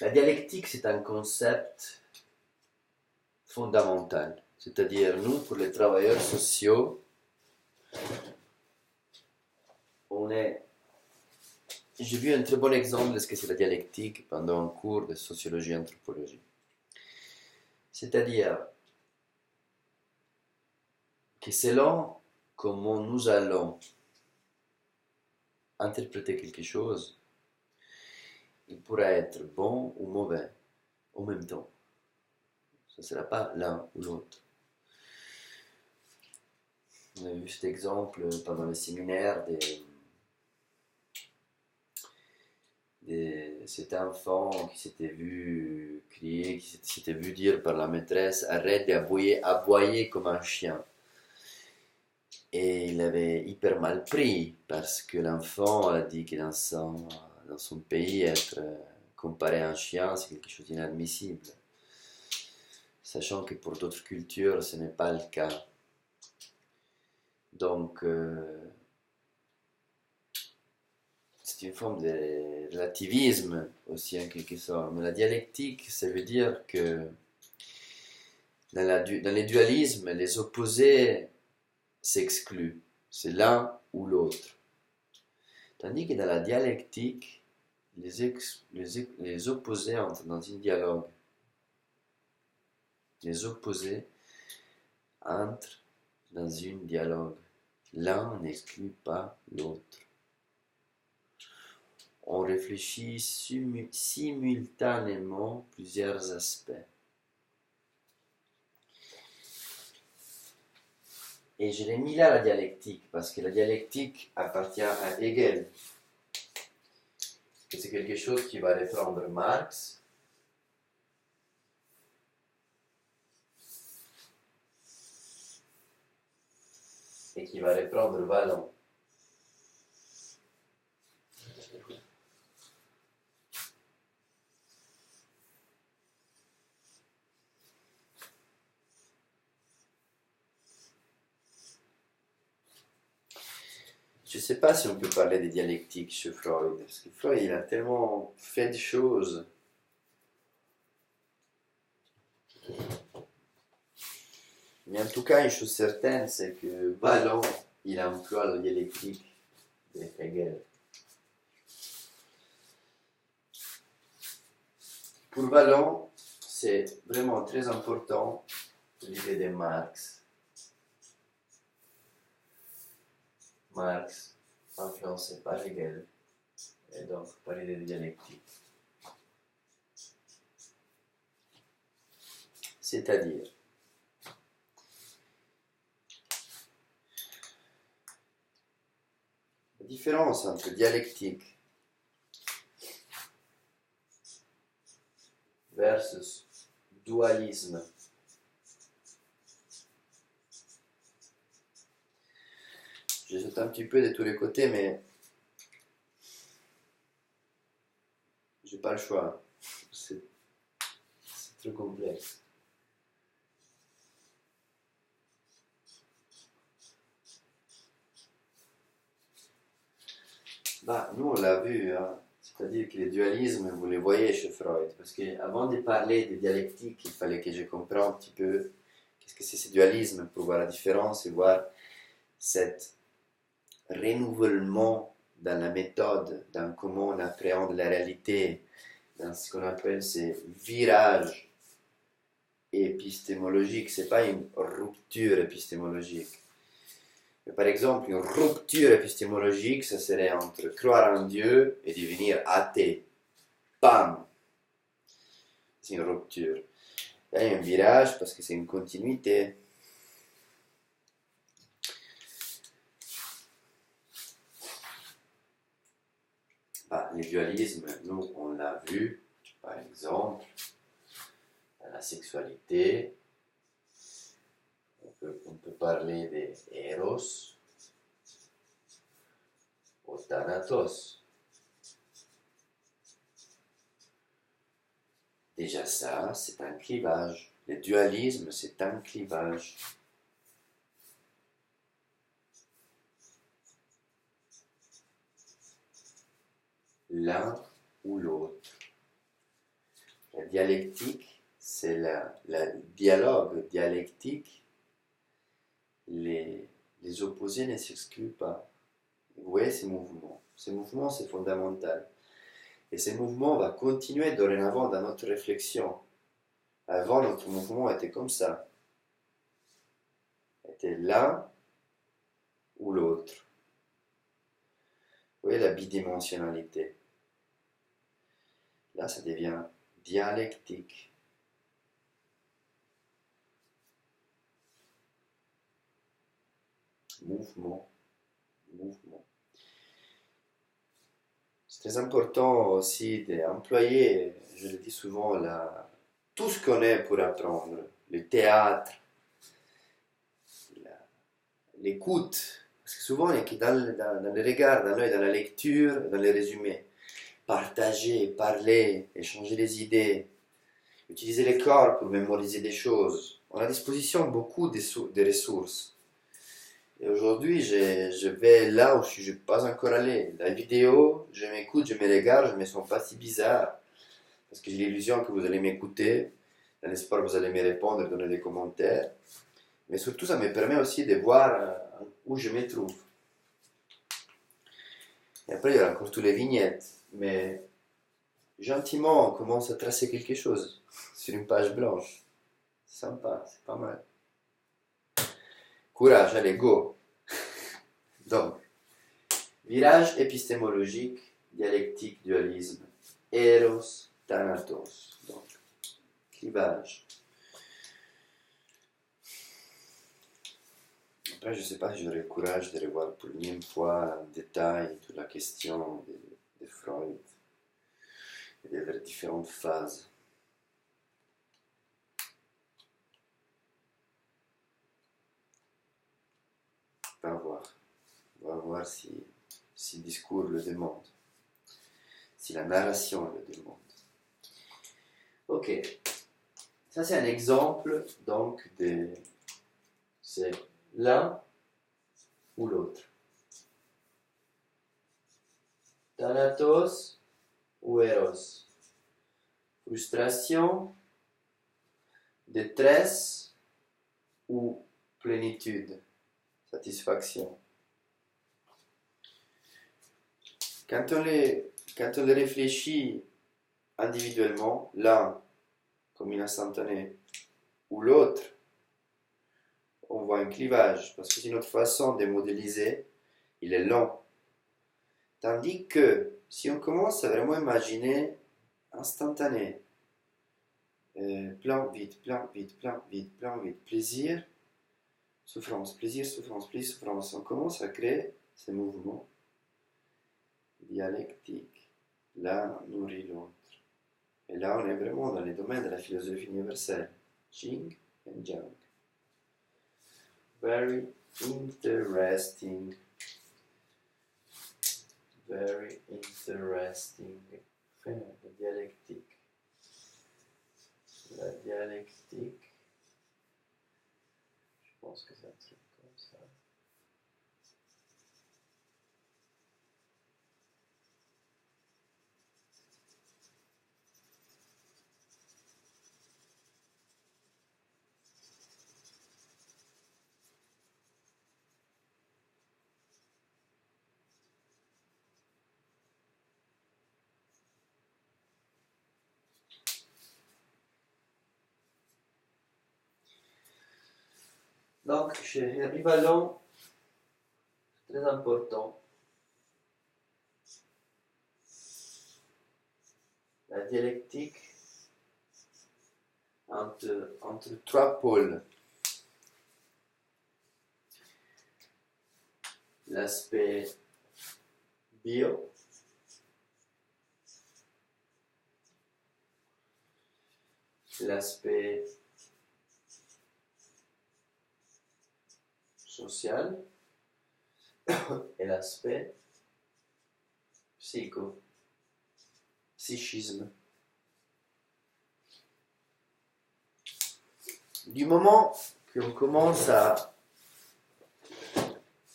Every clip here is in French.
La dialectique, c'est un concept fondamental. C'est-à-dire, nous, pour les travailleurs sociaux, on est... J'ai vu un très bon exemple de ce que c'est la dialectique pendant un cours de sociologie et anthropologie. C'est-à-dire que selon comment nous allons interpréter quelque chose, il pourra être bon ou mauvais en même temps. Ce ne sera pas l'un ou l'autre. On a vu cet exemple pendant le séminaire de cet enfant qui s'était vu crier, qui s'était vu dire par la maîtresse arrête d'aboyer comme un chien. Et il avait hyper mal pris parce que l'enfant a dit que dans son pays, être comparé à un chien, c'est quelque chose d'inadmissible. Sachant que pour d'autres cultures, ce n'est pas le cas. Donc, c'est une forme de relativisme aussi en quelque sorte. Mais la dialectique, ça veut dire que dans les dualismes, les opposés s'excluent. C'est l'un ou l'autre. Tandis que dans la dialectique, les opposés entrent dans un dialogue. Les opposés entrent dans un dialogue. L'un n'exclut pas l'autre. On réfléchit simultanément plusieurs aspects. Et je l'ai mis là la dialectique, parce que la dialectique appartient à Hegel. Et c'est quelque chose qui va reprendre Marx. Et qui va reprendre Vallon. Je ne sais pas si on peut parler des dialectiques chez Freud, parce que Freud il a tellement fait de choses. Mais en tout cas, une chose certaine, c'est que Vallon, il emploie la dialectique de Hegel. Pour Vallon, c'est vraiment très important l'idée de Marx. Marx, influencé par Hegel, et donc par l'idée de dialectique. C'est-à-dire, la différence entre dialectique versus dualisme. Je saute un petit peu de tous les côtés, mais j'ai pas le choix. C'est trop complexe. Bah, nous on l'a vu, hein. C'est-à-dire que les dualismes, vous les voyez chez Freud, parce qu'avant de parler des dialectiques, il fallait que je comprenne un petit peu qu'est-ce que c'est ces dualismes pour voir la différence et voir cet renouvellement dans la méthode, dans comment on appréhende la réalité, dans ce qu'on appelle ces virages épistémologiques. Ce n'est pas une rupture épistémologique. Mais par exemple, une rupture épistémologique, ça serait entre croire en Dieu et devenir athée. Bam! C'est une rupture. Là, il y a un virage parce que c'est une continuité. Bah, les dualismes, nous, on l'a vu, par exemple, dans la sexualité. On peut parler des Eros ou Thanatos. Déjà ça, c'est un clivage. Le dualisme, c'est un clivage. L'un ou l'autre. dialectique, c'est le dialogue dialectique. Les opposés ne s'excluent pas. Vous voyez ces mouvements. Ces mouvements, c'est fondamental. Et ces mouvements vont continuer dorénavant dans notre réflexion. Avant, notre mouvement était comme ça. Était l'un ou l'autre. Vous voyez la bidimensionnalité. Là, ça devient dialectique. Mouvement. C'est très important aussi d'employer, je le dis souvent, tout ce qu'on est pour apprendre. Le théâtre, l'écoute. Parce que souvent, on est dans le regard, dans l'œil, dans la lecture, dans les résumés. Partager, parler, échanger des idées. Utiliser le corps pour mémoriser des choses. On a à disposition beaucoup de ressources. Et aujourd'hui, je vais là où je ne suis pas encore allé. La vidéo, je m'écoute, je me regarde, je ne me sens pas si bizarre. Parce que j'ai l'illusion que vous allez m'écouter, dans l'espoir que vous allez me répondre, donner des commentaires. Mais surtout, ça me permet aussi de voir où je me trouve. Et après, il y aura encore toutes les vignettes. Mais gentiment, on commence à tracer quelque chose sur une page blanche. C'est sympa, c'est pas mal. Courage, allez, go! Donc, virage épistémologique, dialectique, dualisme, Eros, Thanatos. Donc, clivage. Après, je ne sais pas si j'aurai le courage de revoir pour une fois en détail toute la question de Freud et de leurs différentes phases. On va voir si le discours le demande, si la narration le demande. Ok, ça c'est un exemple donc c'est l'un ou l'autre. Thanatos ou Eros. Frustration, détresse ou plénitude, satisfaction. Quand on les réfléchit individuellement, l'un comme une instantanée ou l'autre, on voit un clivage, parce que c'est notre façon de modéliser, il est lent. Tandis que si on commence à vraiment imaginer instantané, plan vite, plan vite, plan vite, plan vite, plaisir, souffrance, plaisir, souffrance, plaisir, souffrance, on commence à créer ces mouvements dialectiques. L'un nourrit l'autre. Et là, on est vraiment dans les domaines de la philosophie universelle. Jing and Yang. Very interesting. Very interesting. La dialectique. La dialectique. Je pense que c'est un truc comme ça. Donc, chez Rivalon, c'est très important. La dialectique entre trois pôles. L'aspect bio, l'aspect social et l'aspect psychisme. Du moment qu'on commence à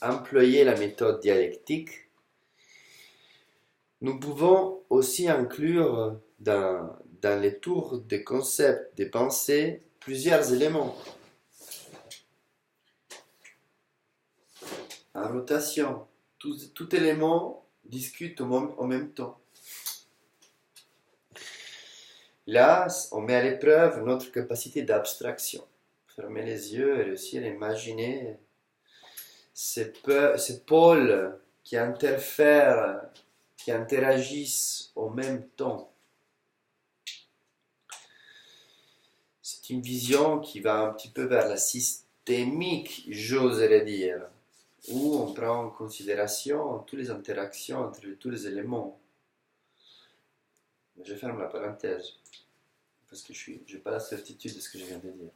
employer la méthode dialectique, Nous pouvons aussi inclure dans les tours des concepts, des pensées, plusieurs éléments en rotation. Tout élément discute au même temps. Là, on met à l'épreuve notre capacité d'abstraction. Fermer les yeux et réussir à imaginer ces pôles qui interfèrent, qui interagissent au même temps. C'est une vision qui va un petit peu vers la systémique, j'oserais dire, où on prend en considération toutes les interactions entre tous les éléments. Je ferme la parenthèse, parce que je n'ai pas la certitude de ce que je viens de dire.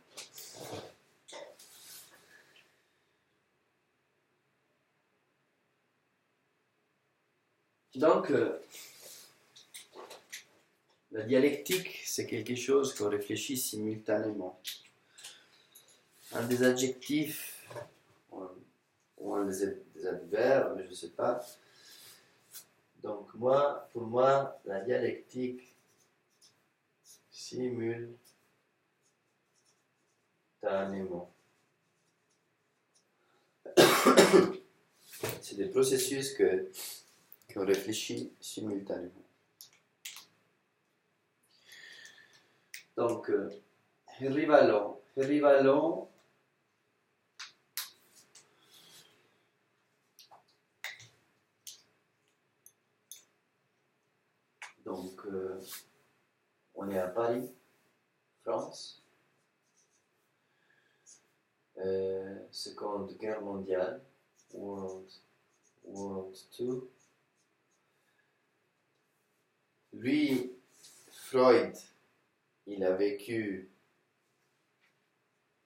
Donc, la dialectique, c'est quelque chose qu'on réfléchit simultanément. Un des adjectifs, ou un des adverbes, je ne sais pas. Donc, pour moi, la dialectique simultanément. C'est des processus qu'on réfléchit simultanément. Donc, rivalon, donc on est à Paris, France, Seconde Guerre mondiale, World II. Lui, Freud, il a vécu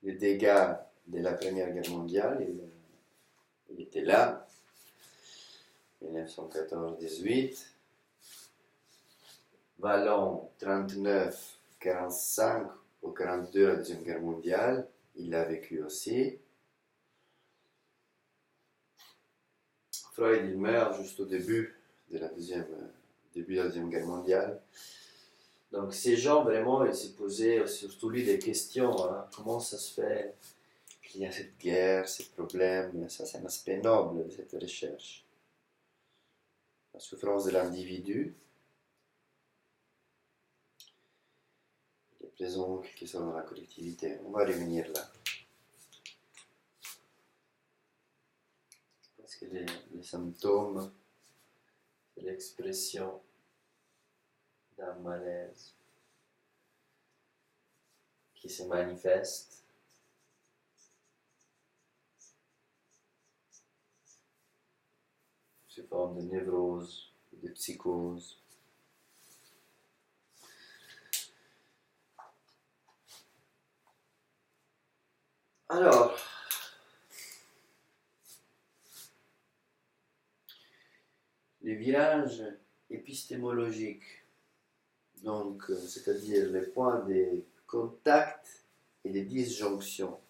les dégâts de la Première Guerre mondiale, il était là, 1914-18. Vallon, 39-45 ou 42, la Deuxième Guerre mondiale, il l'a vécu aussi. Freud, il meurt juste au début de la Deuxième Guerre mondiale. Donc ces gens, vraiment, ils se posaient, surtout lui, des questions. Hein. Comment ça se fait qu'il y a cette guerre, ces problèmes? Ça, c'est un aspect noble de cette recherche. La souffrance de l'individu, qui est présent quelque soit dans la collectivité. On va revenir là. Parce que les symptômes, c'est l'expression d'un malaise qui se manifeste sous forme de névrose, de psychose. Alors, les virages épistémologiques, donc c'est-à-dire les points de contact et de disjonction.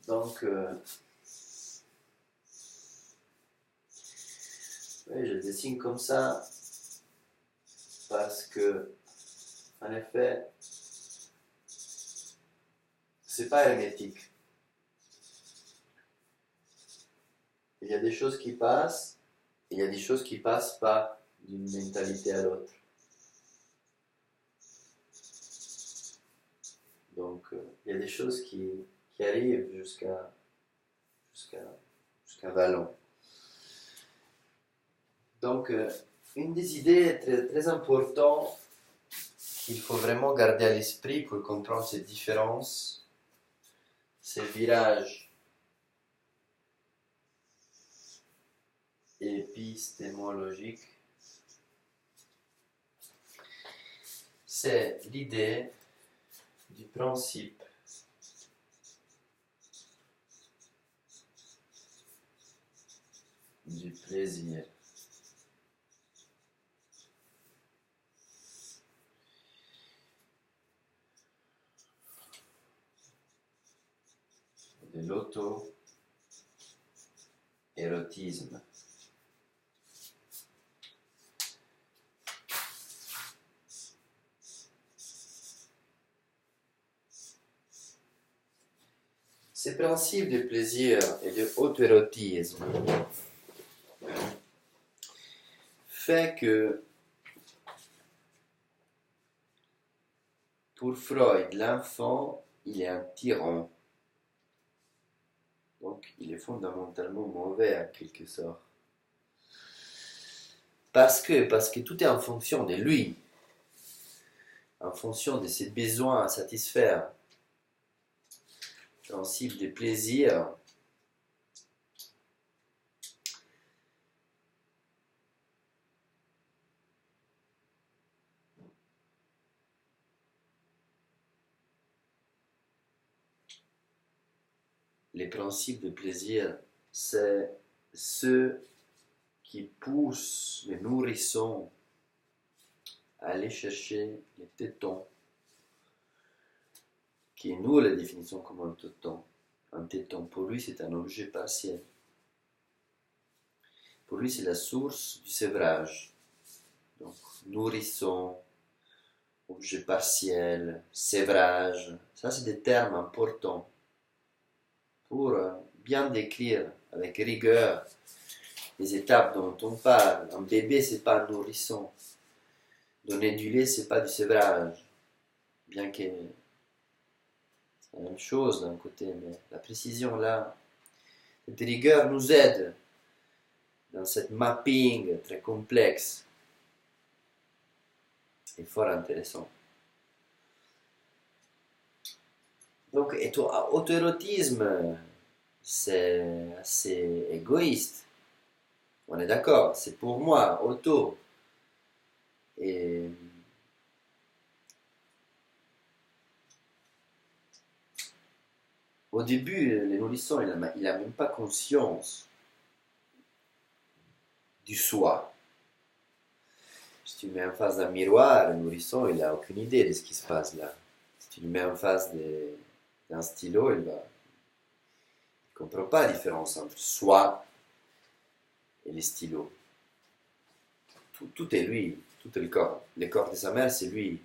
Donc, je dessine comme ça parce que, en effet, c'est pas hermétique. Il y a des choses qui passent, et il y a des choses qui passent pas d'une mentalité à l'autre. Donc, il y a des choses qui arrivent jusqu'à Vallon. Donc, une des idées très, très importantes qu'il faut vraiment garder à l'esprit pour comprendre ces différences, ces virages épistémologiques, c'est l'idée du principe du plaisir. De érotisme. Ces principes de plaisir et de auto-érotisme fait que pour Freud, l'enfant, il est un tyran. Donc, il est fondamentalement mauvais en quelque sorte. Parce que tout est en fonction de lui, en fonction de ses besoins à satisfaire. Le principe de plaisir les principes de plaisir, c'est ceux qui poussent les nourrissons à aller chercher les tétons, qui est nous la définition comme un téton. Un téton, pour lui, c'est un objet partiel. Pour lui, c'est la source du sévrage. Donc, nourrisson, objet partiel, sévrage, ça c'est des termes importants pour bien décrire avec rigueur les étapes dont on parle. Un bébé, c'est pas un nourrisson. Donner du lait, c'est pas du sévrage. Bien que c'est la même chose d'un côté, mais la précision là, cette rigueur nous aide dans cette mapping très complexe et fort intéressant. Donc, auto-érotisme, c'est assez égoïste. On est d'accord, c'est pour moi, auto. Et au début, les nourrissons, il n'a même pas conscience du soi. Si tu le mets en face d'un miroir, le nourrisson, il n'a aucune idée de ce qui se passe là. Si tu le mets en face d'un stylo, il ne comprend pas la différence entre soi et les stylos. Tout est lui, tout est le corps. Le corps de sa mère, c'est lui.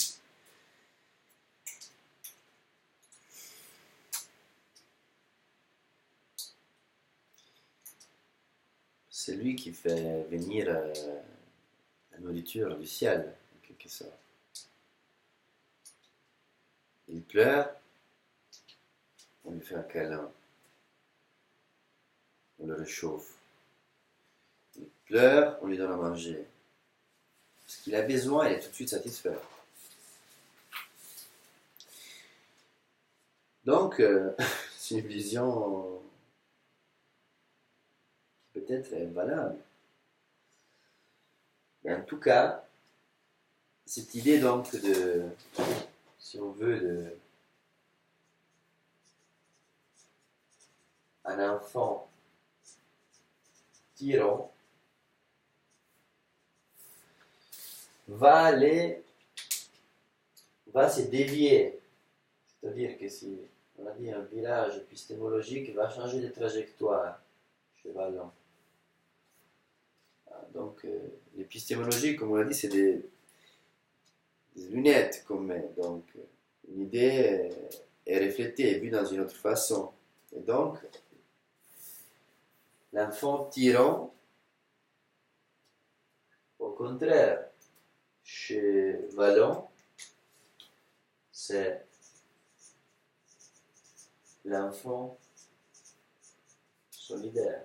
C'est lui qui fait venir la nourriture du ciel, en quelque sorte. Il pleure, on lui fait un câlin, on le réchauffe. Il pleure, on lui donne à manger. Ce qu'il a besoin, il est tout de suite satisfait. Donc, c'est une vision qui peut-être est valable. Mais en tout cas, cette idée donc de, si on veut, un enfant tyran va se dévier. C'est-à-dire que si on a dit un virage épistémologique va changer de trajectoire chez Vallon. Donc l'épistémologie, comme on l'a dit, c'est des lunettes qu'on met. Donc une idée est reflétée, est vue dans une autre façon. Et donc l'enfant tyran, au contraire, chez Vallon, c'est l'enfant solidaire.